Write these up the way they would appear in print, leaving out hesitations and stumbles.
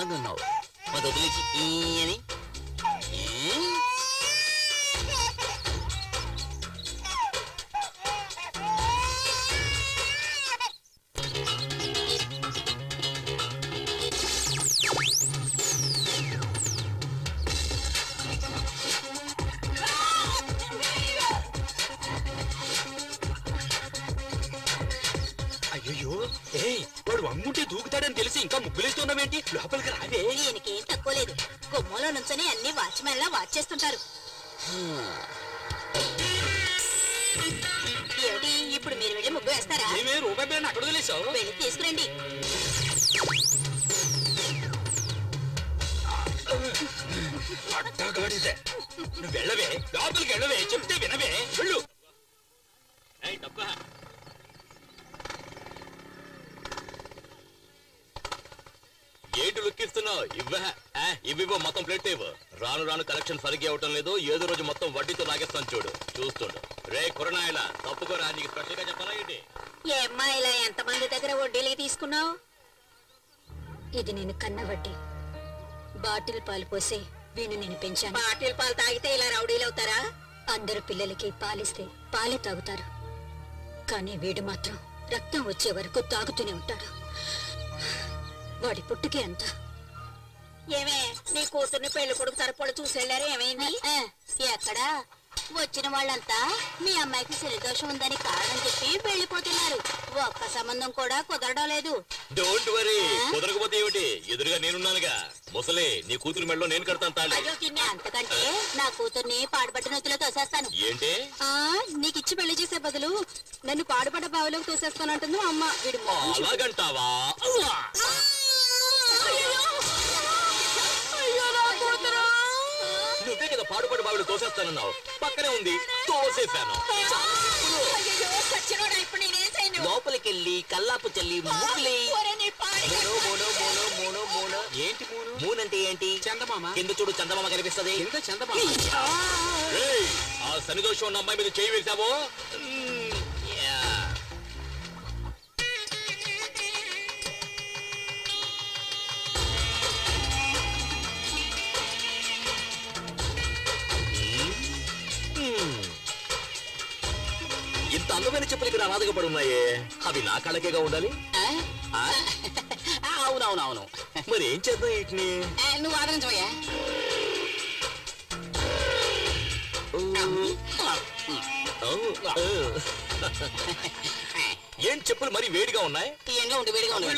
అందంగా ఉన్నావు. అది వదిలేసి అని అయ్యో వాడు అమ్ముంటే దూకుతాడని తెలిసి ఇంకా ముగ్గులేస్తున్నావేంటి? లోపలికి రావే. ఈయనకేం తక్కువ లేదు. గుమ్మలో నుంచొని అన్ని వాచ్మెన్ లా వాచ్ చేస్తుంటారు. ఏమిటి ఇప్పుడు మీరు వెళ్ళి ముగ్గు వేస్తారా? ఏమే రూపాయి బిళ్ళని అక్కడ వదిలేసావు? వెళ్ళి తీసుకురండి. అట్టగాడిదే. నువ్వు వెళ్ళవే, లోపలికి వెళ్ళవే, చెప్తే వినవే, వెళ్ళు. ఏంటి లెక్కిస్తున్నావు? ఇవ్వ మొత్తం ప్లేట్ ఇవ్వు. రాను రాను కలెక్షన్ సరిగ్గా అవటం లేదు. ఏదో రోజు మొత్తం వడ్డీతో లాగేస్తాను చూడు. చూస్తుండు. రే కొరనాయలా తప్పుకోరా, నీకు స్పెషల్ గా చెప్పాలా ఏంటి? ఏమ్మా ఇలా ఎంతమంది దగ్గర వడ్డీలకి తీసుకున్నావు? ఇది నేను కన్న వడ్డీ. బాటిల్ పాలు పోసి వీణు నేను పెంచాను. బాటిల్ పాలు తాగితే ఇలా రౌడీలు అవుతారా? అందరు పిల్లలకి పాలిస్తే పాలే తాగుతారు, కానీ వీడు మాత్రం రక్తం వచ్చే వరకు తాగుతూనే ఉంటాడు. వాడి పుట్టుకే అంత. ఏమే నీ కూతుర్ని పెళ్లి కొడుకు తరపుడు చూసెళ్ళారు, ఏమైంది? ఎక్కడా వచ్చిన వాళ్ళంతా మీ అమ్మాయికి శనిదోషం ఉందని కారణం చెప్పి వెళ్ళిపోతున్నారు. ఒక్క సంబంధం కూడా కుదరడం లేదు. డోంట్ వరీ, కుదరకపోతే ఏమిటి, ఎదురుగా నేనున్నానుగా. ముసలి నీ కూతురు మెడలో నేను కడతాను తాళి. అంతకంటే నా కూతుర్ని పాడుబట్ట నొత్తులో తోసేస్తాను. ఏంటి? నీకు ఇచ్చి పెళ్లి చేసే బదులు నన్ను పాడుబడ్డ బావిలోకి తోసేస్తానంటుంది మా అమ్మ. వీడు అలాగంటావా? నువ్వే కదా పాడుపడి బావిడ తోసేస్తానన్నావు. పక్కనే ఉంది, తోసేశాను. లోపలికి వెళ్ళి కల్లాపు చల్లి ముగ్గులి. ఏంటి మూనంటే ఏంటి? చందమామ. కింద చూడు, చందమామ కనిపిస్తుంది. ఆ శనిదోషం ఉన్న అమ్మాయి మీద చేయి వేసావో. ఇంత అందమైన చెప్పులు ఇక్కడ అనాథగా పడి ఉన్నాయే, అవి నా కళ్ళకేగా ఉండాలి. అవునవునవును. మరి ఏం చేద్దాం వీటిని? నువ్వు ఆదరించవయ్యా. ఏం చెప్పులు మరి వేడిగా ఉన్నాయి? వేడిగా ఉన్నాయి.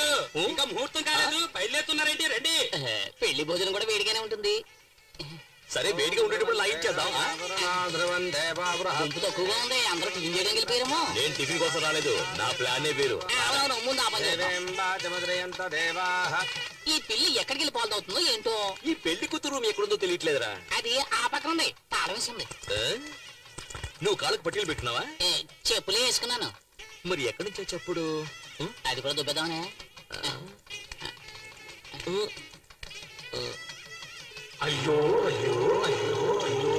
ఇంకా ముహూర్తం కాలేదు, బయలుదేరుతున్నారేంటి? రండి. పెళ్లి భోజనం కూడా వేడిగానే ఉంటుంది. సరే వేడిగా ఉండేటప్పుడు లైట్ చేద్దాం. గుంపు తక్కువగా ఉంది, అందరూ టిఫిన్ చేయడానికి వెళ్ళిపోయారేమో. నేను టిఫిన్ కోసం రాలేదు, నా ప్లానే వేరు. ముందు ఈ పెళ్లి ఎక్కడికి వెళ్ళి పాల్దవుతుందో ఏంటో. ఈ పెళ్లి కూతురు రూమ్ ఎక్కడుందో తెలియట్లేదురా. అది ఆ పక్కన ఉంది, తాళం వేసింది. నువ్వు కాళ్ళకు పట్టీలు పెట్టినావా? చెప్పులే వేసుకున్నాను. మరి ఎక్కడి నుంచో చెప్పుడు? అది కూడా దుబ్బేద్దామనే. అయ్యో అయ్యో అయ్యో అయ్యో.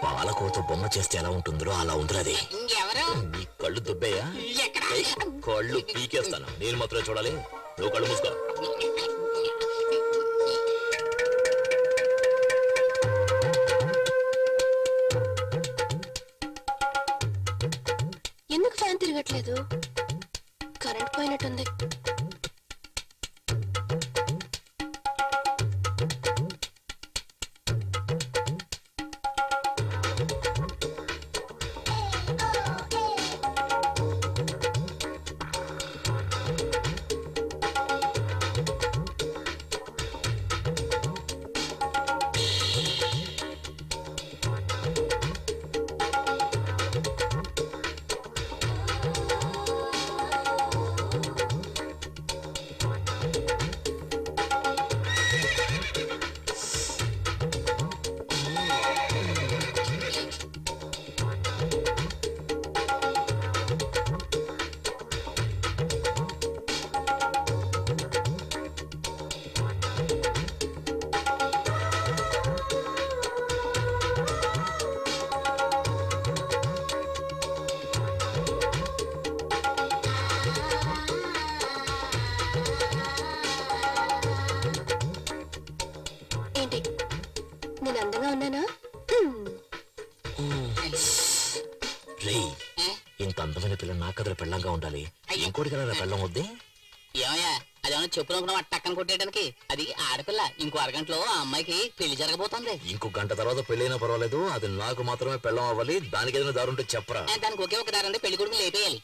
పాలకోత బొమ్మ చేస్తే ఎలా ఉంటుందో అలా ఉందిరాది. నీ కళ్ళు దుబ్బయ్యా? కళ్ళు పీకేస్తాను. నేను మాత్రమే చూడాలి, నువ్వు కళ్ళు మూసుకో. ఎందుకు ఫ్యాన్ తిరగట్లేదు? కరెంట్ పోయినట్టుంది. ఇంత అందమైన పిల్ల నా కథల పెళ్ళంగా ఉండాలి. ఇంకోటి కదా పెళ్ళం వద్దే. ఏమయ్యా అదేమన్నా చెప్పునుకున్నాం టక్కన కొట్టేయడానికి? అది ఆడపిల్ల. ఇంకో అరగంటలో ఆ అమ్మాయికి పెళ్లి జరగబోతుంది. ఇంకో గంట తర్వాత పెళ్ళైనా పర్వాలేదు, అది నాకు మాత్రమే పెళ్ళం అవ్వాలి. దానికి ఏదైనా దారుంటే చెప్పరా? దానికి ఒకే ఒక దారంటే పెళ్లి కొడుకుని లేపేయాలి.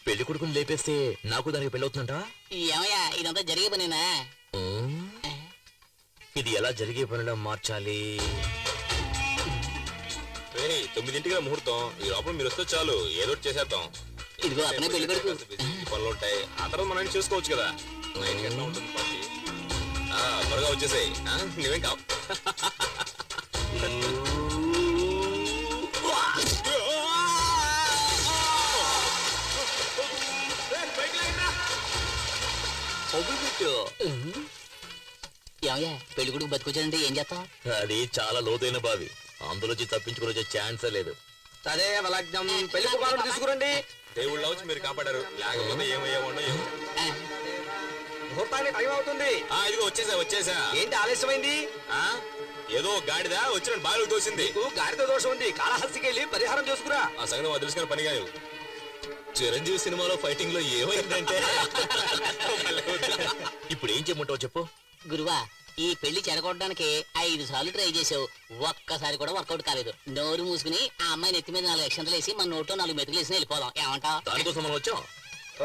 పెళ్లి కొడుకుని లేపేస్తే నాకు దానికి పెళ్ళి అవుతుందంట. ఏమయ్యా ఇదంతా జరిగే పనేనా? ఇది ఎలా జరిగే పనిలో మార్చాలి? 9ంటికి ముహూర్తం. ఈ లోపల మీరు వస్తే చాలు, ఏదో చేసేద్దాం. ఇదిగో అతనే పెళ్లి కొడుకు. పనులు ఉంటాయి, ఆ తర్వాత మనం చూసుకోవచ్చు కదా. 9 గంటల ఉంటుంది పార్టీ. త్వరగా వచ్చేసాయి. నువ్వేం కావు. ఏమయ్యా పెళ్లి కొడుకు బతికొచ్చాడంటే ఏం చేస్తాం? అది చాలా లోతైన బావి, అందులోంచి తప్పించుకుని వచ్చే ఛాన్సే లేదు. అదే లగ్నం పెళ్లి కుమారుడు తీసుకురండి. దేవుళ్ళ వచ్చి మీరు కాపాడారు, లేకపోతే ఏమయ్యామో. ముహూర్తానికి టైం అవుతుంది. ఇదిగో వచ్చేసా. ఏంటి ఆలస్యమైంది? ఏదో గాడిదా వచ్చిన బావిలో తోసింది. గాడితో దోషం ఉంది, కాళహస్తికి వెళ్ళి పరిహారం చేసుకురా. ఆ సంగతి మాకు తెలుసుకుని పని కాదు. చిరంజీవి సినిమాలో ఫైటింగ్ లో ఏమైందంటే ఇప్పుడు ఏం చేయమంటావు చెప్పు. గురువా ఈ పెళ్లి చెడగొట్టడానికి 5 సార్లు ట్రై చేసావు, ఒక్కసారి కూడా వర్కౌట్ కాలేదు. నోరు మూసుకుని ఆ అమ్మాయి నెత్తి మీద 4 అక్షంతలు వేసి మన నోట్లో 4 మెతుకులు వేసి వెళ్ళిపోదాం. ఏమంటావు? దానికోసం మనం వచ్చాం.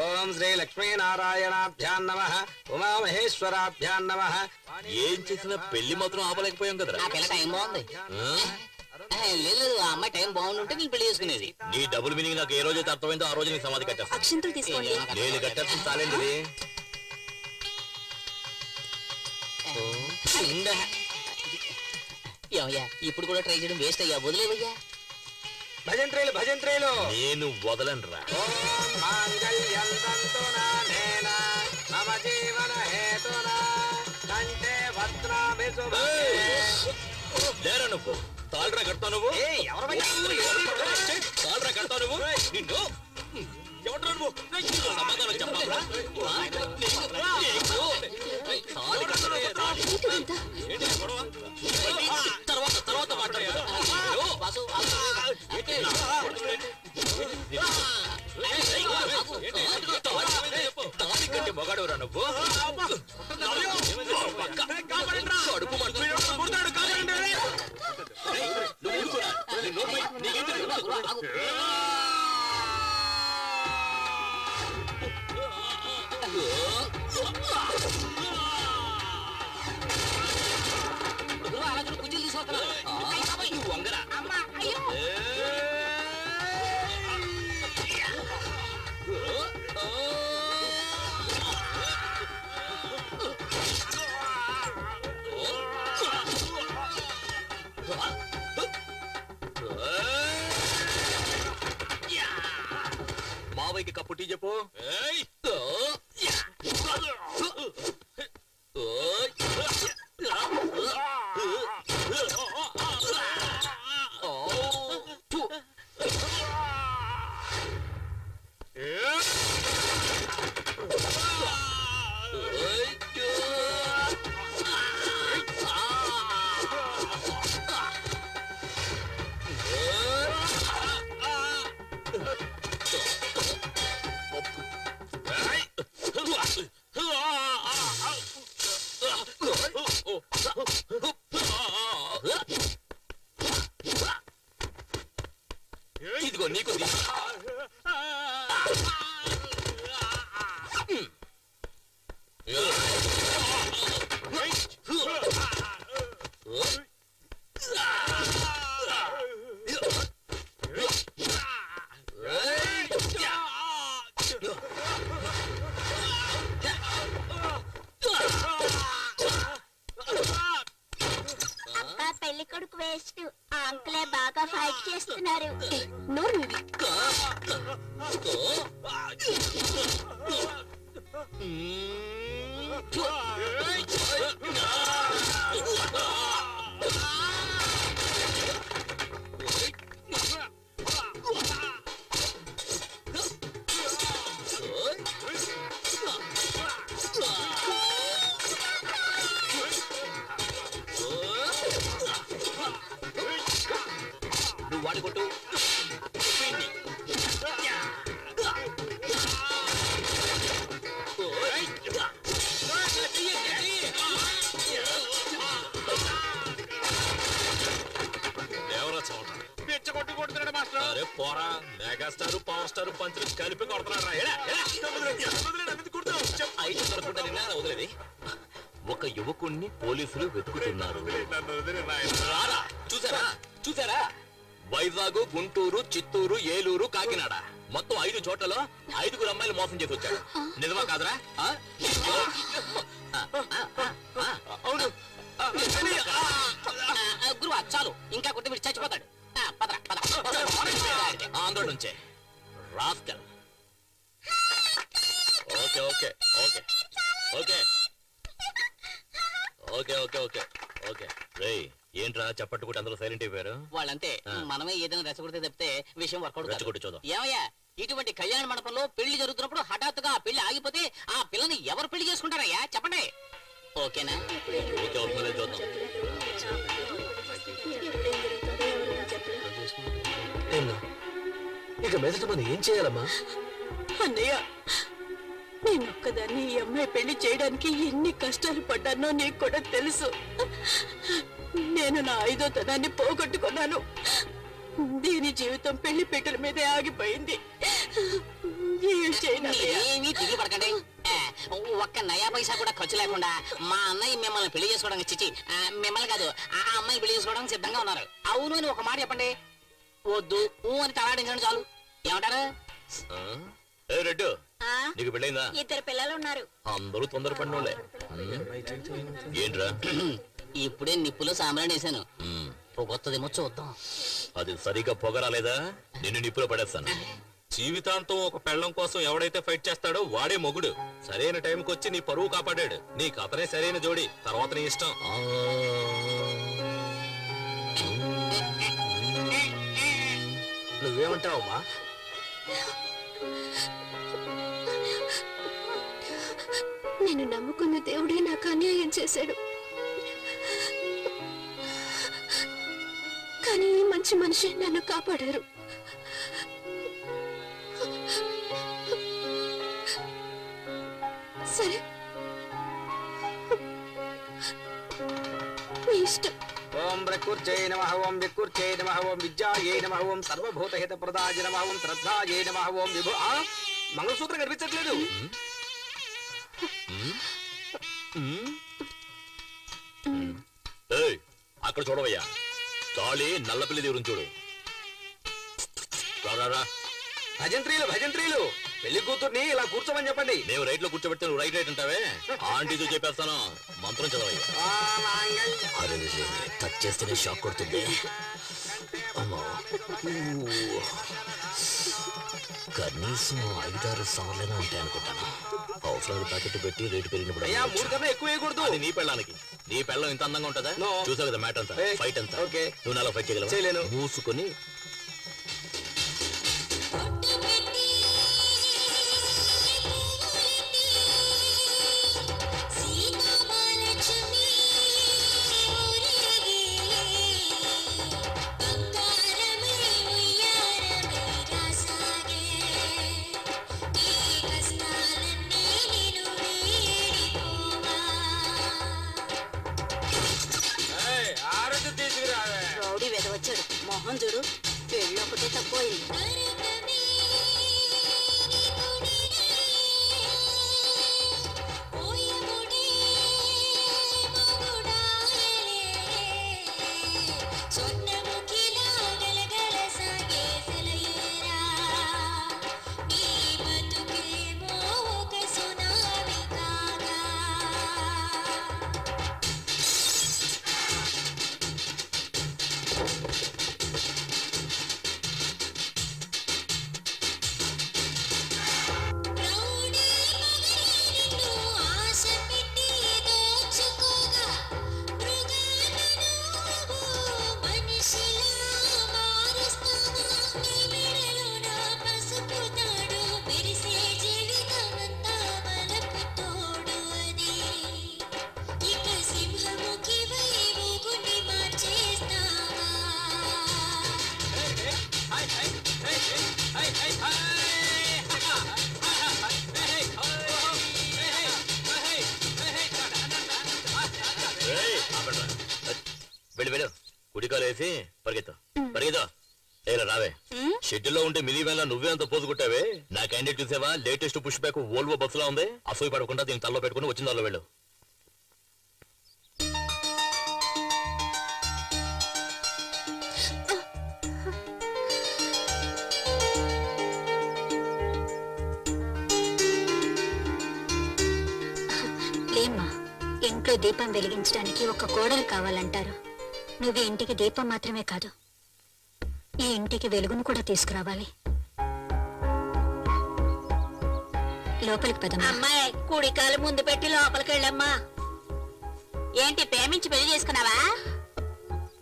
ఓం శ్రీ లక్ష్మీనారాయణాభ్యాం నమః, ఉమామహేశ్వరాభ్యాం నమః. ఏం చేసినా పెళ్లి మాత్రం ఆపలేకపోయాం కదరా. ఆ పిల్ల టైం బాగుంది. లేదు ఆ అమ్మాయి టైం బాగుంటుంటే నేను పెళ్లి చేసుకునేది. నీ డబుల్ మీనింగ్ నాకు ఏ రోజైతే అర్థమైందో ఆ రోజు నీ సమాధి కట్టేస్తా. అక్షింతలు తీసుకోండి. నేను కట్టేస్తాను చాలేండి. ఏమయ్యా ఇప్పుడు కూడా ట్రై చేయడం వేస్ట్ అయ్యా, వదిలేవయ్యా. భజంత్రేలు నేను వదలనురా. లేరా నువ్వు తాళ్ళరా కడతావు నువ్వు. తాళ్ళరా కడతావు నువ్వు. నిన్ను ఎవరు నువ్వు సమాధానం చెప్పాలా? తర్వాత మాట్లాడతాను. మొగాడవరా నువ్వు. కడుపు కుజీలు తీసుకొస్తున్నా వంగరా. మావయ్యకి కప్పు టీ చెప్పు. ఇదిగో నీకు పెళ్లి కొడుకు వేస్ట్. ఆ అంకులే బాగా ఫైట్ చేస్తున్నారు. నువ్వు వాడి కొట్టు. మెగాస్టార్ పవర్ స్టార్ పంచులు కలిపి కొడుతున్నారా వదిలేది ఒక యువకుణ్ణి పోలీసులు వెతుకుతున్నారు. చూసారా చూసారా? వైజాగ్, గుంటూరు, చిత్తూరు, ఏలూరు, కాకినాడ మొత్తం 5 చోట్లలో 5 అమ్మాయిలు మోసం చేసి వచ్చాడు. నిజమా కాదరా? అవును. గురువా చాలు, ఇంకా కొట్టి మీరు చచ్చిపోతాడు. ఆంధ్ర నుంచే rascal. Okay okay okay okay okay okay okay okay రేయ్, ఏంట్రా చప్పట్టుకుంటే అందరూ సైలెంట్ అయిపోయారు? వాళ్ళంతే, మనమే ఏదైనా రెచ్చగొడితే తప్పితే విషయం వర్కౌట్ రెచ్చగొట్టి చూద్దాం. ఏమయ్యా, ఇటువంటి కళ్యాణ మండపంలో పెళ్లి జరుగుతున్నప్పుడు హఠాత్తుగా ఆ పెళ్లి ఆగిపోతే ఆ పిల్లని ఎవరు పెళ్లి చేసుకుంటారయ్యా చెప్పండి. ఓకేనా? ఓకే అవుతుందో చూద్దాం. ఇక మీదట మనం ఏం చేయాలమ్మా? అన్నయ్య, నేనొక్కదాన్ని ఈ అమ్మాయి పెళ్లి చేయడానికి ఎన్ని కష్టాలు పడ్డానో నీకు కూడా తెలుసు. నేను నా 5వ తనాన్ని పోగొట్టుకున్నాను. దీని జీవితం పెళ్లి పీటల మీదే ఆగిపోయింది. ఏమీ తిరిగి పడకండి. ఒక్క నయా పైసా కూడా ఖర్చు లేకుండా మా అన్నయ్య మిమ్మల్ని పెళ్లి చేసుకోవడానికి చిచ్చి మిమ్మల్ని కాదు ఆ అమ్మాయిని పెళ్లి చేసుకోవడానికి సిద్ధంగా ఉన్నారు. అవును అని ఒక మాట చెప్పండి. వద్దు అని తలాడించండి చాలు. ఏమంటారు? రెడ్డు, నీకు పెళ్ళైందా? 2 పిల్లలు ఉన్నారు. అందరూ తొందరపడినోళ్ళే. ఏంట్రా? ఇప్పుడే నిప్పులో సాంబ్రాణి వేసాను. పొగొత్తదేమో చూద్దాం. అది సరిగా పొగరాలేదా నిన్ను నిప్పులో పడేస్తాను. జీవితాంతం ఒక పెళ్ళం కోసం ఎవడైతే ఫైట్ చేస్తాడో వాడే మొగుడు. సరైన టైంకి వచ్చి నీ పరువు కాపాడాడు. నీకు అతనే సరైన జోడి, తర్వాత నీ ఇష్టం. నువ్వేమంటావమ్మా? నేను నమ్ముకున్న దేవుడే నాకు అన్యాయం చేశాడు. కానీ ఈ మంచి మనిషి నన్ను కాపాడారు. సరే, మీ ఇష్టం. ఓం ప్రకృత్యై నమః, ఓం వికృత్యై నమః, ఓం విద్యాయై నమః, ఓం సర్వభూతహిత ప్రదాయ నమః, ఓం శ్రద్ధాయై నమః, ఓం విభు. మంగళసూత్రం కనిపించట్లేదు. అక్కడ చూడవయ్యా, తాళి నల్లపిల్లి దేవుని చూడు. రా భజంత్రీలు భజంత్రీలు, పెళ్లి కూతుర్ని ఇలా కూర్చోమని చెప్పండి. మేము రైట్ లో కూర్చోబెడితే నువ్వు రైట్ రైట్ అంటావే. ఆంటీతో చెప్పేస్తాను, మంత్రం చదవయ్యా. అరే టచ్ చేస్తేనే షాక్ కొడుతుంది. కనీసం 5-6 సార్లైనా ఉంటాయి అనుకుంటాను. అవసరాలు ప్యాకెట్ పెట్టి రేటు పెరిగినప్పుడు 3 కన్నా ఎక్కువ వేయకూడదు. అది నీ పెళ్ళానికి. నీ పెళ్ళం ఇంత అందంగా ఉంటుందా? చూసావు కదా మ్యాట్ అంతా, ఫైట్ అంతా. నువ్వు నాలో ఫైట్ చేయగలవు? మూసుకొని రౌడీ వెదవచ్చాడు. మొహం చూడు, పెళ్ళి ఒకటే తక్కువైంది. వెళ్ళు వెళ్ళు, కుడికాలు వేసి పరిగెత్తా పరిగెత్తా. రావే షెడ్యూల్లో ఉంటే మినీ వ్యాన్ నువ్వే అంత పోసుకుంటావే. నా క్యాండిడేట్ చూసావా? లేటెస్ట్ పుష్ బ్యాక్ వోల్వో బస్సులా ఉంది. అసూయ పడకుండా దీన్ని తల్లో పెట్టుకుని వచ్చిన దానిలో వెళ్ళు. లేమ్మా, ఇంట్లో దీపం వెలిగించడానికి ఒక కోడలు కావాలంటారు. నువ్వు ఇంటికి దీపం మాత్రమే కాదు, ఈ ఇంటికి వెలుగును కూడా తీసుకురావాలి. లోపలికి పదమ్మా. అమ్మాయి కుడికాలు ముందు పెట్టి లోపలికి వెళ్ళమ్మా. ఏంటి ప్రేమించి పెళ్లి చేసుకున్నావా?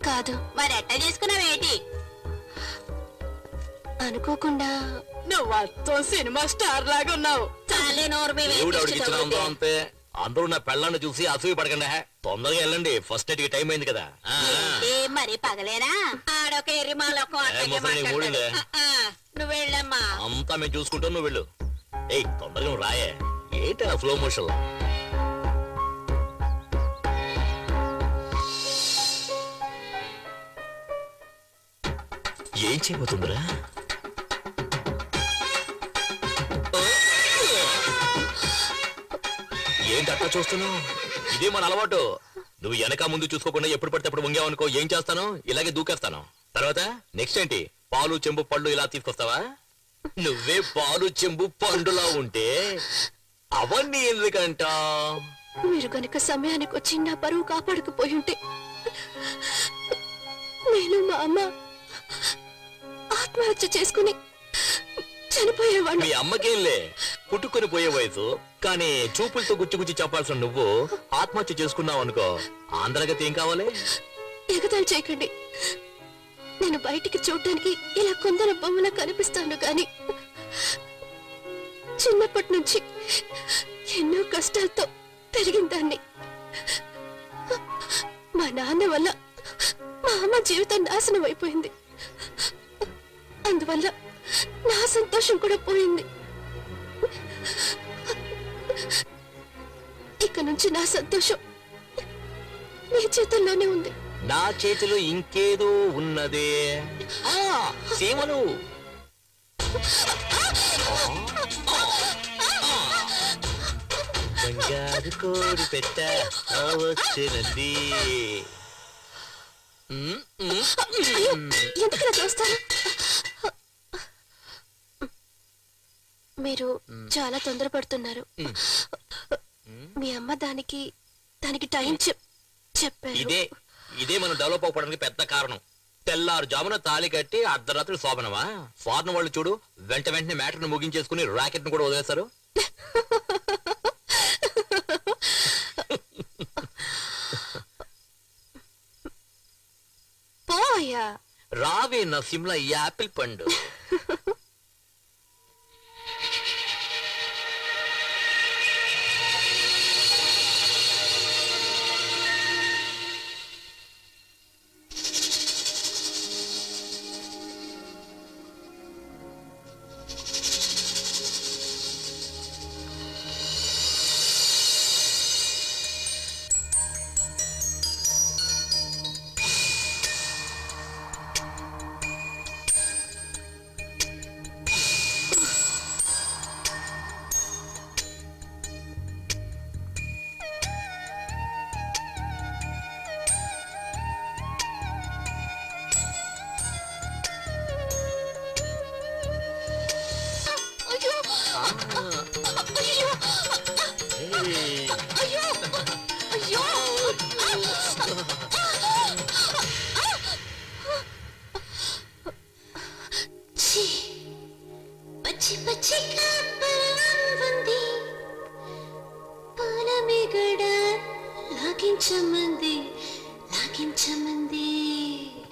కాదు. మరి ఎట్ట చేసుకున్నావేంటి? అనుకోకుండా. నువ్వు అత్తం సినిమా స్టార్ లాగా ఉన్నావు. చాలే నోరు మీద అంతే. అందరూ నా పెళ్ళాన్ని చూసి అసూయ పడకండి. తొందరగా వెళ్ళండి, ఫస్ట్ నైట్ కి టైం అయింది కదా. మరి పగలేనా? ఆడొక ఎర్రిమాలొక నువ్వు వెళ్ళమ్మా. అంతా మేము చూసుకుంటాం, నువ్వు వెళ్ళు. ఏయ్ తొందరగా నువ్వు రాయే. ఏంటి ఆ స్లో మోషన్? ఏం చేయబోతుందిరా? ఏంటి అట్లా చూస్తున్నావు? ఇదే మన అలవాటు. నువ్వు వెనక ముందు చూసుకోకుండా ఎప్పుడు పడితే అప్పుడు వంగావనుకో, ఏం చేస్తాను? ఇలాగే దూకేస్తాను. తర్వాత నెక్స్ట్ ఏంటి? పాలు చెంబు పళ్ళు ఇలా తీసుకొస్తావా? నువ్వే పాలు చెంబు పండులా ఉంటే అవన్నీ ఎందుకంట? మీరు కనుక సమయానికి వచ్చి నా పరువు కాపాడకపోయి ఉంటే నేను మా అమ్మ ఆత్మహత్య చేసుకుని చనిపోయేవాడు. మీ అమ్మకేంలే, పుట్టుకొని పోయే వయసు. కానీ చూపులతో గుచ్చి చెప్పాల్సిన నువ్వు ఆత్మహత్య చేసుకున్నావు అనుకో, ఆంధ్రగతి ఏం కావాలి? ఎగతాళి చేయకండి. నేను బయటికి చూడటానికి ఇలా కొందరు బొమ్మలా కనిపిస్తాను గాని చిన్నప్పటి నుంచి ఎన్నో కష్టాలతో పెరిగిన దాన్ని. మా నాన్న వల్ల మా అమ్మ జీవితం నాశనం అయిపోయింది. అందువల్ల నా సంతోషం కూడా పోయింది. ఇక నుంచి నా సంతోషం నీ చేతుల్లోనే ఉంది. నా చేతిలో ఇంకేదో ఉన్నదే. సీమలు బంగారు కోడి పెట్ట వచ్చినది. ఎందుకు చూస్తారు? మీరు చాలా తొందరపడుతున్నారు. మీ అమ్మ దానికి టైం చెప్పారు. ఇదే మనం డెవలప్ అవ్వడానికి పెద్ద కారణం. తెల్లారు జామున తాళి కట్టి అర్ధరాత్రి శోభనమా? ఫారెన్ వాళ్ళు చూడు, వెంటనే మ్యాటర్ ను ముగించేసుకుని రాకెట్ ను కూడా వదిలేస్తారు. పోయా రావే నా సిమ్లా యాపిల్ పండు. లాగించమంది